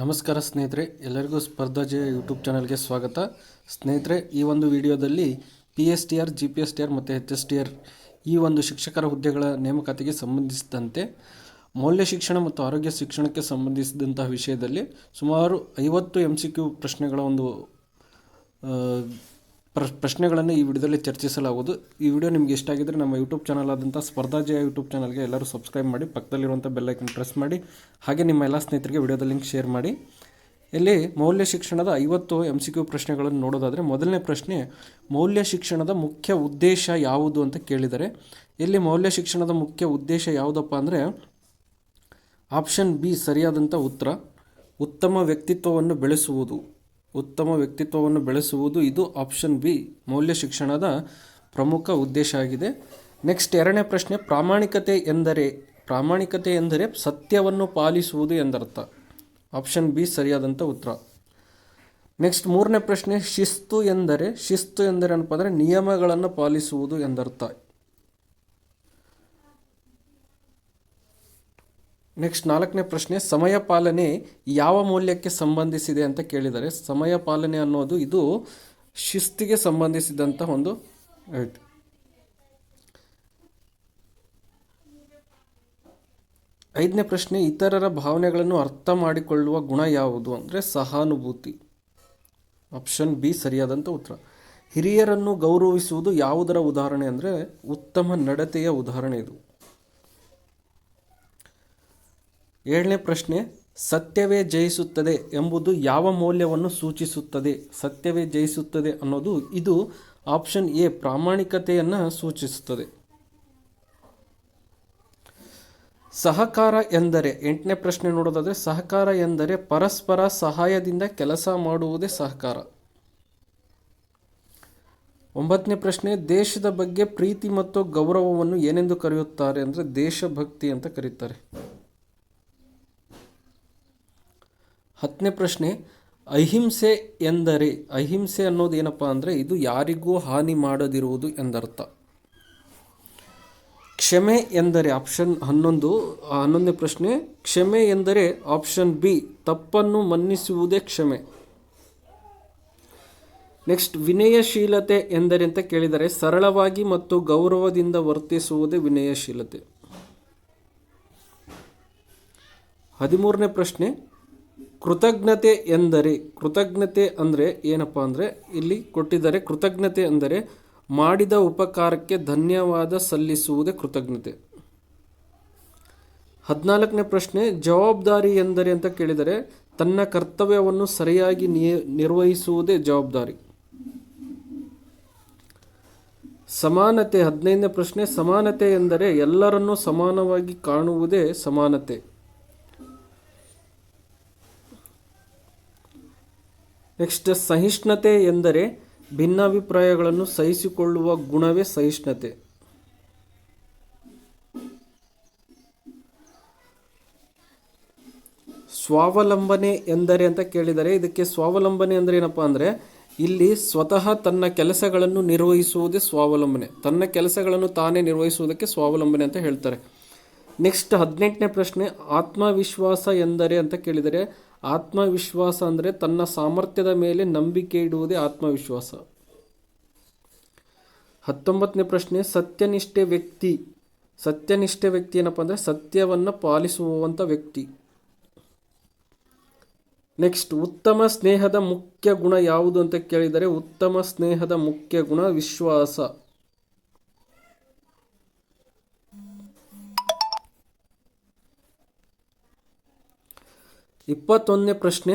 ನಮಸ್ಕಾರ ಸ್ನೇಹಿತರೆ, ಎಲ್ಲರಿಗೂ ಸ್ಪರ್ಧಾಜಯ ಯೂಟ್ಯೂಬ್ ಚಾನಲ್ಗೆ ಸ್ವಾಗತ. ಸ್ನೇಹಿತರೆ, ಈ ಒಂದು ವಿಡಿಯೋದಲ್ಲಿ PSTR, GPSTR ಮತ್ತು HSTR ಈ ಒಂದು ಶಿಕ್ಷಕರ ಹುದ್ದೆಗಳ ನೇಮಕಾತಿಗೆ ಸಂಬಂಧಿಸಿದಂತೆ ಮೌಲ್ಯ ಶಿಕ್ಷಣ ಮತ್ತು ಆರೋಗ್ಯ ಶಿಕ್ಷಣಕ್ಕೆ ಸಂಬಂಧಿಸಿದಂತಹ ವಿಷಯದಲ್ಲಿ ಸುಮಾರು 50 MCQ ಪ್ರಶ್ನೆಗಳ ಒಂದು ಪ್ರಶ್ನೆಗಳನ್ನು ಈ ವಿಡಿಯೋದಲ್ಲಿ ಚರ್ಚಿಸಲಾಗುವುದು. ಈ ವಿಡಿಯೋ ನಿಮಗೆ ಇಷ್ಟ ಆಗಿದ್ದರೆ ನಮ್ಮ ಯೂಟ್ಯೂಬ್ ಚಾನಲ್ ಆದಂಥ ಸ್ಪರ್ಧಾಜಯ ಯೂಟ್ಯೂಬ್ ಚಾನಲ್ಗೆ ಎಲ್ಲರೂ ಸಬ್ಸ್ಕ್ರೈಬ್ ಮಾಡಿ, ಪಕ್ಕದಲ್ಲಿರುವಂಥ ಬೆಲ್ ಐಕನ್ ಪ್ರೆಸ್ ಮಾಡಿ, ಹಾಗೆ ನಿಮ್ಮ ಎಲ್ಲ ಸ್ನೇಹಿತರಿಗೆ ವಿಡಿಯೋದ ಲಿಂಕ್ ಶೇರ್ ಮಾಡಿ. ಇಲ್ಲಿ ಮೌಲ್ಯ ಶಿಕ್ಷಣದ 50 MCQ ಪ್ರಶ್ನೆಗಳನ್ನು ನೋಡೋದಾದರೆ, ಮೊದಲನೇ ಪ್ರಶ್ನೆ, ಮೌಲ್ಯ ಶಿಕ್ಷಣದ ಮುಖ್ಯ ಉದ್ದೇಶ ಯಾವುದು ಅಂತ ಕೇಳಿದರೆ, ಇಲ್ಲಿ ಮೌಲ್ಯ ಶಿಕ್ಷಣದ ಮುಖ್ಯ ಉದ್ದೇಶ ಯಾವುದಪ್ಪ ಅಂದರೆ ಆಪ್ಷನ್ ಬಿ ಸರಿಯಾದಂಥ ಉತ್ತರ. ಉತ್ತಮ ವ್ಯಕ್ತಿತ್ವವನ್ನು ಬೆಳೆಸುವುದು ಇದು ಆಪ್ಷನ್ ಬಿ ಮೌಲ್ಯ ಶಿಕ್ಷಣದ ಪ್ರಮುಖ ಉದ್ದೇಶ ಆಗಿದೆ. ನೆಕ್ಸ್ಟ್ ಎರಡನೇ ಪ್ರಶ್ನೆ, ಪ್ರಾಮಾಣಿಕತೆ ಎಂದರೆ ಸತ್ಯವನ್ನು ಪಾಲಿಸುವುದು ಎಂದರ್ಥ. ಆಪ್ಷನ್ ಬಿ ಸರಿಯಾದಂಥ ಉತ್ತರ. ನೆಕ್ಸ್ಟ್ ಮೂರನೇ ಪ್ರಶ್ನೆ, ಶಿಸ್ತು ಎಂದರೆ ಏನಪ್ಪ ಅಂದರೆ ನಿಯಮಗಳನ್ನು ಪಾಲಿಸುವುದು ಎಂದರ್ಥ. ನೆಕ್ಸ್ಟ್ ನಾಲ್ಕನೇ ಪ್ರಶ್ನೆ, ಸಮಯ ಪಾಲನೆ ಯಾವ ಮೌಲ್ಯಕ್ಕೆ ಸಂಬಂಧಿಸಿದೆ ಅಂತ ಕೇಳಿದರೆ, ಸಮಯ ಪಾಲನೆ ಅನ್ನೋದು ಇದು ಶಿಸ್ತಿಗೆ ಸಂಬಂಧಿಸಿದಂಥ ಒಂದು ರೈಟ್. ಐದನೇ ಪ್ರಶ್ನೆ, ಇತರರ ಭಾವನೆಗಳನ್ನು ಅರ್ಥ ಮಾಡಿಕೊಳ್ಳುವ ಗುಣ ಯಾವುದು ಅಂದರೆ ಸಹಾನುಭೂತಿ. ಆಪ್ಷನ್ ಬಿ ಸರಿಯಾದಂಥ ಉತ್ತರ. ಹಿರಿಯರನ್ನು ಗೌರವಿಸುವುದು ಯಾವುದರ ಉದಾಹರಣೆ ಅಂದರೆ ಉತ್ತಮ ನಡತೆಯ ಉದಾಹರಣೆ ಇದು. ಏಳನೇ ಪ್ರಶ್ನೆ, ಸತ್ಯವೇ ಜಯಿಸುತ್ತದೆ ಎಂಬುದು ಯಾವ ಮೌಲ್ಯವನ್ನು ಸೂಚಿಸುತ್ತದೆ? ಸತ್ಯವೇ ಜಯಿಸುತ್ತದೆ ಅನ್ನೋದು ಇದು ಆಪ್ಷನ್ ಎ ಪ್ರಾಮಾಣಿಕತೆಯನ್ನು ಸೂಚಿಸುತ್ತದೆ. ಸಹಕಾರ ಎಂದರೆ, ಎಂಟನೇ ಪ್ರಶ್ನೆ ನೋಡೋದಾದರೆ, ಸಹಕಾರ ಎಂದರೆ ಪರಸ್ಪರ ಸಹಾಯದಿಂದ ಕೆಲಸ ಮಾಡುವುದೇ ಸಹಕಾರ. ಒಂಬತ್ತನೇ ಪ್ರಶ್ನೆ, ದೇಶದ ಬಗ್ಗೆ ಪ್ರೀತಿ ಮತ್ತು ಗೌರವವನ್ನು ಏನೆಂದು ಕರೆಯುತ್ತಾರೆ ಅಂದರೆ ದೇಶಭಕ್ತಿ ಅಂತ ಕರೀತಾರೆ. ಹತ್ತನೇ ಪ್ರಶ್ನೆ, ಅಹಿಂಸೆ ಅನ್ನೋದು ಏನಪ್ಪ ಅಂದರೆ ಇದು ಯಾರಿಗೂ ಹಾನಿ ಮಾಡದಿರುವುದು ಎಂದರ್ಥ. ಕ್ಷಮೆ ಎಂದರೆ ಆಪ್ಷನ್ 11ನೇ ಪ್ರಶ್ನೆ, ಕ್ಷಮೆ ಎಂದರೆ ಆಪ್ಷನ್ ಬಿ ತಪ್ಪನ್ನು ಮನ್ನಿಸುವುದೇ ಕ್ಷಮೆ. ನೆಕ್ಸ್ಟ್, ವಿನಯಶೀಲತೆ ಎಂದರೆ ಅಂತ ಕೇಳಿದರೆ ಸರಳವಾಗಿ ಮತ್ತು ಗೌರವದಿಂದ ವರ್ತಿಸುವುದೇ ವಿನಯಶೀಲತೆ. 13ನೇ ಪ್ರಶ್ನೆ, ಕೃತಜ್ಞತೆ ಅಂದರೆ ಏನಪ್ಪ ಅಂದರೆ ಇಲ್ಲಿ ಕೊಟ್ಟಿದ್ದಾರೆ. ಕೃತಜ್ಞತೆ ಅಂದರೆ ಮಾಡಿದ ಉಪಕಾರಕ್ಕೆ ಧನ್ಯವಾದ ಸಲ್ಲಿಸುವುದೇ ಕೃತಜ್ಞತೆ. 14ನೇ ಪ್ರಶ್ನೆ, ಜವಾಬ್ದಾರಿ ಎಂದರೆ ಅಂತ ಕೇಳಿದರೆ ತನ್ನ ಕರ್ತವ್ಯವನ್ನು ಸರಿಯಾಗಿ ನಿರ್ವಹಿಸುವುದೇ ಜವಾಬ್ದಾರಿ. ಸಮಾನತೆ, 15ನೇ ಪ್ರಶ್ನೆ, ಸಮಾನತೆ ಎಂದರೆ ಎಲ್ಲರನ್ನೂ ಸಮಾನವಾಗಿ ಕಾಣುವುದೇ ಸಮಾನತೆ. ನೆಕ್ಸ್ಟ್, ಸಹಿಷ್ಣುತೆ ಎಂದರೆ ಭಿನ್ನಾಭಿಪ್ರಾಯಗಳನ್ನು ಸಹಿಸಿಕೊಳ್ಳುವ ಗುಣವೇ ಸಹಿಷ್ಣುತೆ. ಸ್ವಾವಲಂಬನೆ ಎಂದರೆ ಅಂತ ಕೇಳಿದರೆ ಇದಕ್ಕೆ ಸ್ವಾವಲಂಬನೆ ಅಂದರೆ ಏನಪ್ಪ ಅಂದರೆ ಇಲ್ಲಿ ಸ್ವತಃ ತನ್ನ ಕೆಲಸಗಳನ್ನು ನಿರ್ವಹಿಸುವುದೇ ಸ್ವಾವಲಂಬನೆ. ತನ್ನ ಕೆಲಸಗಳನ್ನು ತಾನೇ ನಿರ್ವಹಿಸುವುದಕ್ಕೆ ಸ್ವಾವಲಂಬನೆ ಅಂತ ಹೇಳ್ತಾರೆ. ನೆಕ್ಸ್ಟ್ 18ನೇ ಪ್ರಶ್ನೆ, ಆತ್ಮವಿಶ್ವಾಸ ಎಂದರೆ ಅಂತ ಕೇಳಿದರೆ ಆತ್ಮವಿಶ್ವಾಸ ಅಂದರೆ ತನ್ನ ಸಾಮರ್ಥ್ಯದ ಮೇಲೆ ನಂಬಿಕೆ ಇಡುವುದೇ ಆತ್ಮವಿಶ್ವಾಸ. 19ನೇ ಪ್ರಶ್ನೆ, ಸತ್ಯನಿಷ್ಠ ವ್ಯಕ್ತಿ ಏನಪ್ಪ ಅಂದರೆ ಸತ್ಯವನ್ನು ಪಾಲಿಸುವಂಥ ವ್ಯಕ್ತಿ. ನೆಕ್ಸ್ಟ್, ಉತ್ತಮ ಸ್ನೇಹದ ಮುಖ್ಯ ಗುಣ ಯಾವುದು ಅಂತ ಕೇಳಿದರೆ ಉತ್ತಮ ಸ್ನೇಹದ ಮುಖ್ಯ ಗುಣ ವಿಶ್ವಾಸ. 21ನೇ ಪ್ರಶ್ನೆ,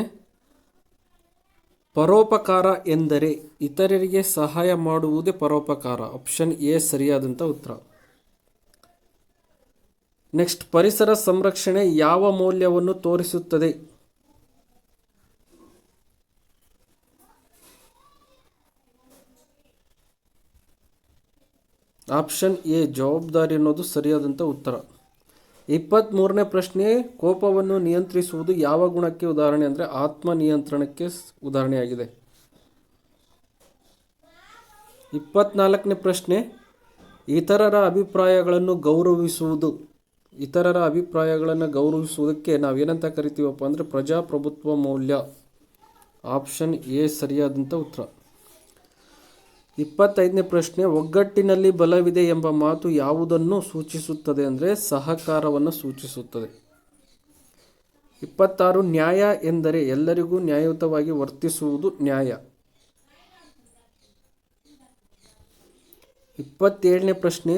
ಪರೋಪಕಾರ ಎಂದರೆ ಇತರರಿಗೆ ಸಹಾಯ ಮಾಡುವುದೇ ಪರೋಪಕಾರ. ಆಪ್ಷನ್ ಎ ಸರಿಯಾದಂಥ ಉತ್ತರ. ನೆಕ್ಸ್ಟ್, ಪರಿಸರ ಸಂರಕ್ಷಣೆ ಯಾವ ಮೌಲ್ಯವನ್ನು ತೋರಿಸುತ್ತದೆ? ಆಪ್ಷನ್ ಎ ಜವಾಬ್ದಾರಿ ಅನ್ನೋದು ಸರಿಯಾದಂಥ ಉತ್ತರ. 23ನೇ ಪ್ರಶ್ನೆ, ಕೋಪವನ್ನು ನಿಯಂತ್ರಿಸುವುದು ಯಾವ ಗುಣಕ್ಕೆ ಉದಾಹರಣೆ ಅಂದರೆ ಆತ್ಮ ನಿಯಂತ್ರಣಕ್ಕೆ ಉದಾಹರಣೆಯಾಗಿದೆ. 24ನೇ ಪ್ರಶ್ನೆ, ಇತರರ ಅಭಿಪ್ರಾಯಗಳನ್ನು ಗೌರವಿಸುವುದು ಇತರರ ಅಭಿಪ್ರಾಯಗಳನ್ನು ಗೌರವಿಸುವುದಕ್ಕೆ ನಾವೇನಂತ ಕರಿತೀವಪ್ಪ ಅಂದರೆ ಪ್ರಜಾಪ್ರಭುತ್ವ ಮೌಲ್ಯ. ಆಪ್ಷನ್ ಎ ಸರಿಯಾದಂಥ ಉತ್ತರ. 25ನೇ ಪ್ರಶ್ನೆ, ಒಗ್ಗಟ್ಟಿನಲ್ಲಿ ಬಲವಿದೆ ಎಂಬ ಮಾತು ಯಾವುದನ್ನು ಸೂಚಿಸುತ್ತದೆ ಅಂದರೆ ಸಹಕಾರವನ್ನು ಸೂಚಿಸುತ್ತದೆ. 26, ನ್ಯಾಯ ಎಂದರೆ ಎಲ್ಲರಿಗೂ ನ್ಯಾಯಯುತವಾಗಿ ವರ್ತಿಸುವುದು ನ್ಯಾಯ. 27ನೇ ಪ್ರಶ್ನೆ,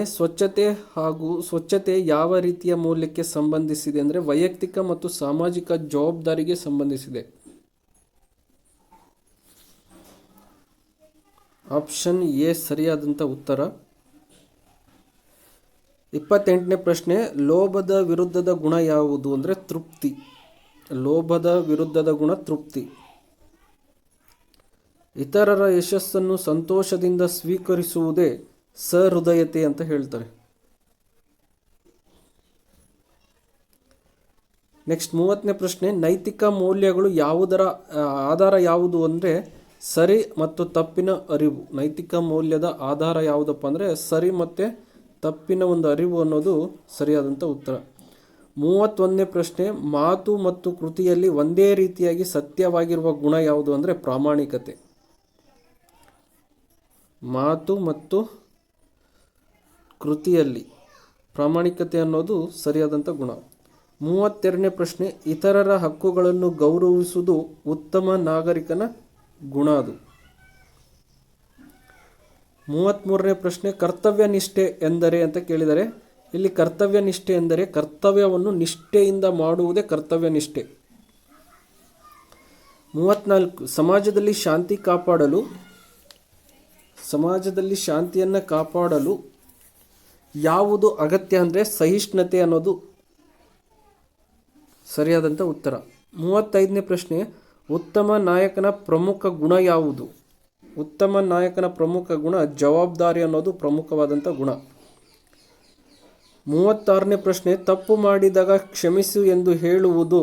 ಸ್ವಚ್ಛತೆ ಯಾವ ರೀತಿಯ ಮೌಲ್ಯಕ್ಕೆ ಸಂಬಂಧಿಸಿದೆ ಅಂದರೆ ವೈಯಕ್ತಿಕ ಮತ್ತು ಸಾಮಾಜಿಕ ಜವಾಬ್ದಾರಿಗೆ ಸಂಬಂಧಿಸಿದೆ. ಆಪ್ಷನ್ ಎ ಸರಿಯಾದಂಥ ಉತ್ತರ. 28ನೇ ಪ್ರಶ್ನೆ, ಲೋಭದ ವಿರುದ್ಧದ ಗುಣ ಯಾವುದು ಅಂದರೆ ತೃಪ್ತಿ. ಲೋಭದ ವಿರುದ್ಧದ ಗುಣ ತೃಪ್ತಿ. ಇತರರ ಯಶಸ್ಸನ್ನು ಸಂತೋಷದಿಂದ ಸ್ವೀಕರಿಸುವುದೇ ಸಹೃದಯತೆ ಅಂತ ಹೇಳ್ತಾರೆ. ನೆಕ್ಸ್ಟ್ 30ನೇ ಪ್ರಶ್ನೆ, ನೈತಿಕ ಮೌಲ್ಯಗಳು ಯಾವುದರ ಆಧಾರ ಯಾವುದು ಅಂದರೆ ಸರಿ ಮತ್ತು ತಪ್ಪಿನ ಅರಿವು. ನೈತಿಕ ಮೌಲ್ಯದ ಆಧಾರ ಯಾವುದಪ್ಪ ಅಂದರೆ ಸರಿ ಮತ್ತು ತಪ್ಪಿನ ಒಂದು ಅರಿವು ಅನ್ನೋದು ಸರಿಯಾದಂಥ ಉತ್ತರ. 31ನೇ ಪ್ರಶ್ನೆ, ಮಾತು ಮತ್ತು ಕೃತಿಯಲ್ಲಿ ಒಂದೇ ರೀತಿಯಾಗಿ ಸತ್ಯವಾಗಿರುವ ಗುಣ ಯಾವುದು ಅಂದರೆ ಪ್ರಾಮಾಣಿಕತೆ. ಮಾತು ಮತ್ತು ಕೃತಿಯಲ್ಲಿ ಪ್ರಾಮಾಣಿಕತೆ ಅನ್ನೋದು ಸರಿಯಾದಂಥ ಗುಣ. 32ನೇ ಪ್ರಶ್ನೆ, ಇತರರ ಹಕ್ಕುಗಳನ್ನು ಗೌರವಿಸುವುದು ಉತ್ತಮ ನಾಗರಿಕನ ಗುಣ ಅದು. 33ನೇ ಪ್ರಶ್ನೆ, ಕರ್ತವ್ಯ ನಿಷ್ಠೆ ಎಂದರೆ ಅಂತ ಕೇಳಿದರೆ ಇಲ್ಲಿ ಕರ್ತವ್ಯ ನಿಷ್ಠೆ ಎಂದರೆ ಕರ್ತವ್ಯವನ್ನು ನಿಷ್ಠೆಯಿಂದ ಮಾಡುವುದೇ ಕರ್ತವ್ಯ ನಿಷ್ಠೆ. 34, ಸಮಾಜದಲ್ಲಿ ಶಾಂತಿಯನ್ನು ಕಾಪಾಡಲು ಯಾವುದು ಅಗತ್ಯ ಅಂದರೆ ಸಹಿಷ್ಣುತೆ ಅನ್ನೋದು ಸರಿಯಾದಂಥ ಉತ್ತರ. 35ನೇ ಪ್ರಶ್ನೆ, ಉತ್ತಮ ನಾಯಕನ ಪ್ರಮುಖ ಗುಣ ಯಾವುದು? ಉತ್ತಮ ನಾಯಕನ ಪ್ರಮುಖ ಗುಣ ಜವಾಬ್ದಾರಿ ಅನ್ನೋದು ಪ್ರಮುಖವಾದಂಥ ಗುಣ. 36ನೇ ಪ್ರಶ್ನೆ, ತಪ್ಪು ಮಾಡಿದಾಗ ಕ್ಷಮಿಸು ಎಂದು ಹೇಳುವುದು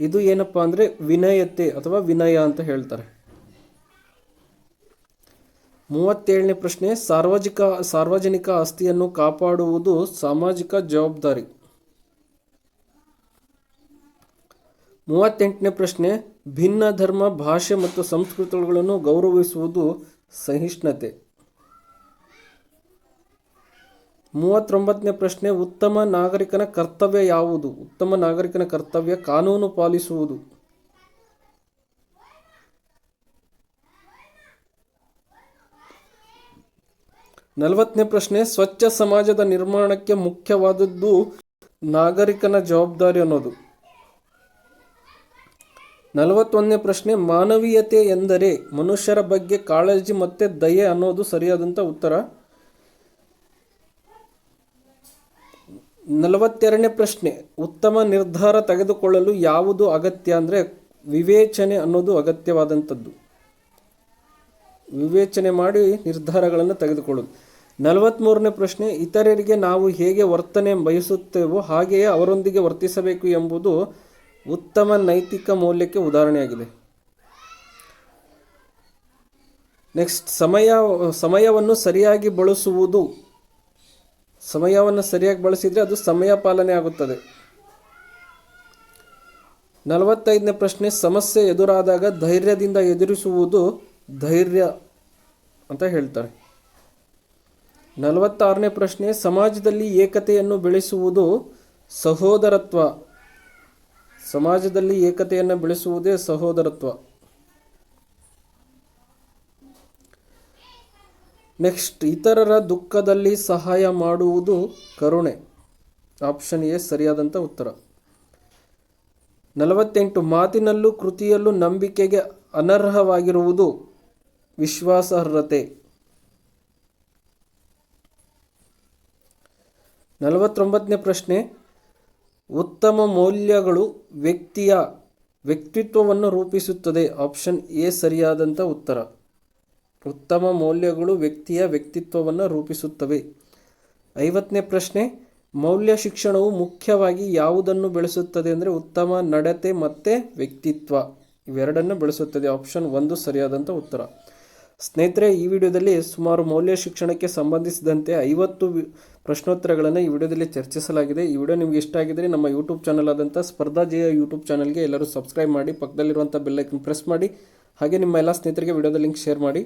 ಇದು ಏನಪ್ಪ ಅಂದರೆ ವಿನಯತೆ ಅಥವಾ ವಿನಯ ಅಂತ ಹೇಳ್ತಾರೆ. 37ನೇ ಪ್ರಶ್ನೆ, ಸಾರ್ವಜನಿಕ ಆಸ್ತಿಯನ್ನು ಕಾಪಾಡುವುದು ಸಾಮಾಜಿಕ ಜವಾಬ್ದಾರಿ. 38ನೇ ಪ್ರಶ್ನೆ, ಭಿನ್ನ ಧರ್ಮ, ಭಾಷೆ ಮತ್ತು ಸಂಸ್ಕೃತಿಗಳನ್ನು ಗೌರವಿಸುವುದು ಸಹಿಷ್ಣುತೆ. 39ನೇ ಪ್ರಶ್ನೆ, ಉತ್ತಮ ನಾಗರಿಕನ ಕರ್ತವ್ಯ ಯಾವುದು? ಉತ್ತಮ ನಾಗರಿಕನ ಕರ್ತವ್ಯ ಕಾನೂನು ಪಾಲಿಸುವುದು. 40ನೇ ಪ್ರಶ್ನೆ, ಸ್ವಚ್ಛ ಸಮಾಜದ ನಿರ್ಮಾಣಕ್ಕೆ ಮುಖ್ಯವಾದದ್ದು ನಾಗರಿಕನ ಜವಾಬ್ದಾರಿ ಅನ್ನೋದು. 41ನೇ ಪ್ರಶ್ನೆ, ಮಾನವೀಯತೆ ಎಂದರೆ ಮನುಷ್ಯರ ಬಗ್ಗೆ ಕಾಳಜಿ ಮತ್ತು ದಯೆ ಅನ್ನೋದು ಸರಿಯಾದಂಥ ಉತ್ತರ. 42ನೇ ಪ್ರಶ್ನೆ, ಉತ್ತಮ ನಿರ್ಧಾರ ತೆಗೆದುಕೊಳ್ಳಲು ಯಾವುದು ಅಗತ್ಯ ಅಂದರೆ ವಿವೇಚನೆ ಅನ್ನೋದು ಅಗತ್ಯವಾದಂಥದ್ದು. ವಿವೇಚನೆ ಮಾಡಿ ನಿರ್ಧಾರಗಳನ್ನು ತೆಗೆದುಕೊಳ್ಳೋದು. 43ನೇ ಪ್ರಶ್ನೆ, ಇತರರಿಗೆ ನಾವು ಹೇಗೆ ವರ್ತನೆ ಬಯಸುತ್ತೇವೋ ಹಾಗೆಯೇ ಅವರೊಂದಿಗೆ ವರ್ತಿಸಬೇಕು ಎಂಬುದು ಉತ್ತಮ ನೈತಿಕ ಮೌಲ್ಯಕ್ಕೆ ಉದಾಹರಣೆಯಾಗಿದೆ. ನೆಕ್ಸ್ಟ್, ಸಮಯವನ್ನು ಸರಿಯಾಗಿ ಬಳಸುವುದು. ಸಮಯವನ್ನು ಸರಿಯಾಗಿ ಬಳಸಿದರೆ ಅದು ಸಮಯ ಪಾಲನೆ ಆಗುತ್ತದೆ. 45ನೇ ಪ್ರಶ್ನೆ, ಸಮಸ್ಯೆ ಎದುರಾದಾಗ ಧೈರ್ಯದಿಂದ ಎದುರಿಸುವುದು ಧೈರ್ಯ ಅಂತ ಹೇಳ್ತಾರೆ. 46ನೇ ಪ್ರಶ್ನೆ, ಸಮಾಜದಲ್ಲಿ ಏಕತೆಯನ್ನು ಬೆಳೆಸುವುದು ಸಹೋದರತ್ವ. ಸಮಾಜದಲ್ಲಿ ಏಕತೆಯನ್ನು ಬೆಳೆಸುವುದೇ ಸಹೋದರತ್ವ. ನೆಕ್ಸ್ಟ್, ಇತರರ ದುಃಖದಲ್ಲಿ ಸಹಾಯ ಮಾಡುವುದು ಕರುಣೆ. ಆಪ್ಷನ್ ಎ ಸರಿಯಾದಂಥ ಉತ್ತರ. 48, ಮಾತಿನಲ್ಲೂ ಕೃತಿಯಲ್ಲೂ ನಂಬಿಕೆಗೆ ಅನರ್ಹವಾಗಿರುವುದು ವಿಶ್ವಾಸಾರ್ಹತೆ. 49ನೇ ಪ್ರಶ್ನೆ, ಉತ್ತಮ ಮೌಲ್ಯಗಳು ವ್ಯಕ್ತಿಯ ವ್ಯಕ್ತಿತ್ವವನ್ನು ರೂಪಿಸುತ್ತದೆ. ಆಪ್ಷನ್ ಎ ಸರಿಯಾದಂಥ ಉತ್ತರ. ಉತ್ತಮ ಮೌಲ್ಯಗಳು ವ್ಯಕ್ತಿಯ ವ್ಯಕ್ತಿತ್ವವನ್ನು ರೂಪಿಸುತ್ತವೆ. 50ನೇ ಪ್ರಶ್ನೆ, ಮೌಲ್ಯ ಶಿಕ್ಷಣವು ಮುಖ್ಯವಾಗಿ ಯಾವುದನ್ನು ಬೆಳೆಸುತ್ತದೆ ಅಂದರೆ ಉತ್ತಮ ನಡತೆ ಮತ್ತು ವ್ಯಕ್ತಿತ್ವ ಇವೆರಡನ್ನು ಬೆಳೆಸುತ್ತದೆ. ಆಪ್ಷನ್ 1 ಸರಿಯಾದಂಥ ಉತ್ತರ. ಸ್ನೇಹಿತರೆ, ಈ ವಿಡಿಯೋದಲ್ಲಿ ಸುಮಾರು ಮೌಲ್ಯ ಶಿಕ್ಷಣಕ್ಕೆ ಸಂಬಂಧಿಸಿದಂತೆ 50 ಪ್ರಶ್ನೋತ್ತರಗಳನ್ನು ಈ ವಿಡಿಯೋದಲ್ಲಿ ಚರ್ಚಿಸಲಾಗಿದೆ. ಈ ವಿಡಿಯೋ ನಿಮಗೆ ಇಷ್ಟ ಆಗಿದ್ದರೆ ನಮ್ಮ ಯೂಟ್ಯೂಬ್ ಚಾನಲ್ ಆದಂಥ ಸ್ಪರ್ಧಾ ಜಯ ಯೂಟ್ಯೂಬ್ ಚಾನಲ್ಗೆ ಎಲ್ಲರೂ ಸಬ್ಸ್ಕ್ರೈಬ್ ಮಾಡಿ, ಪಕ್ಕದಲ್ಲಿರುವಂಥ ಬೆಲ್ ಐಕನ್ ಪ್ರೆಸ್ ಮಾಡಿ, ಹಾಗೆ ನಿಮ್ಮ ಎಲ್ಲ ಸ್ನೇಹಿತರಿಗೆ ವಿಡಿಯೋದ ಲಿಂಕ್ ಶೇರ್ ಮಾಡಿ.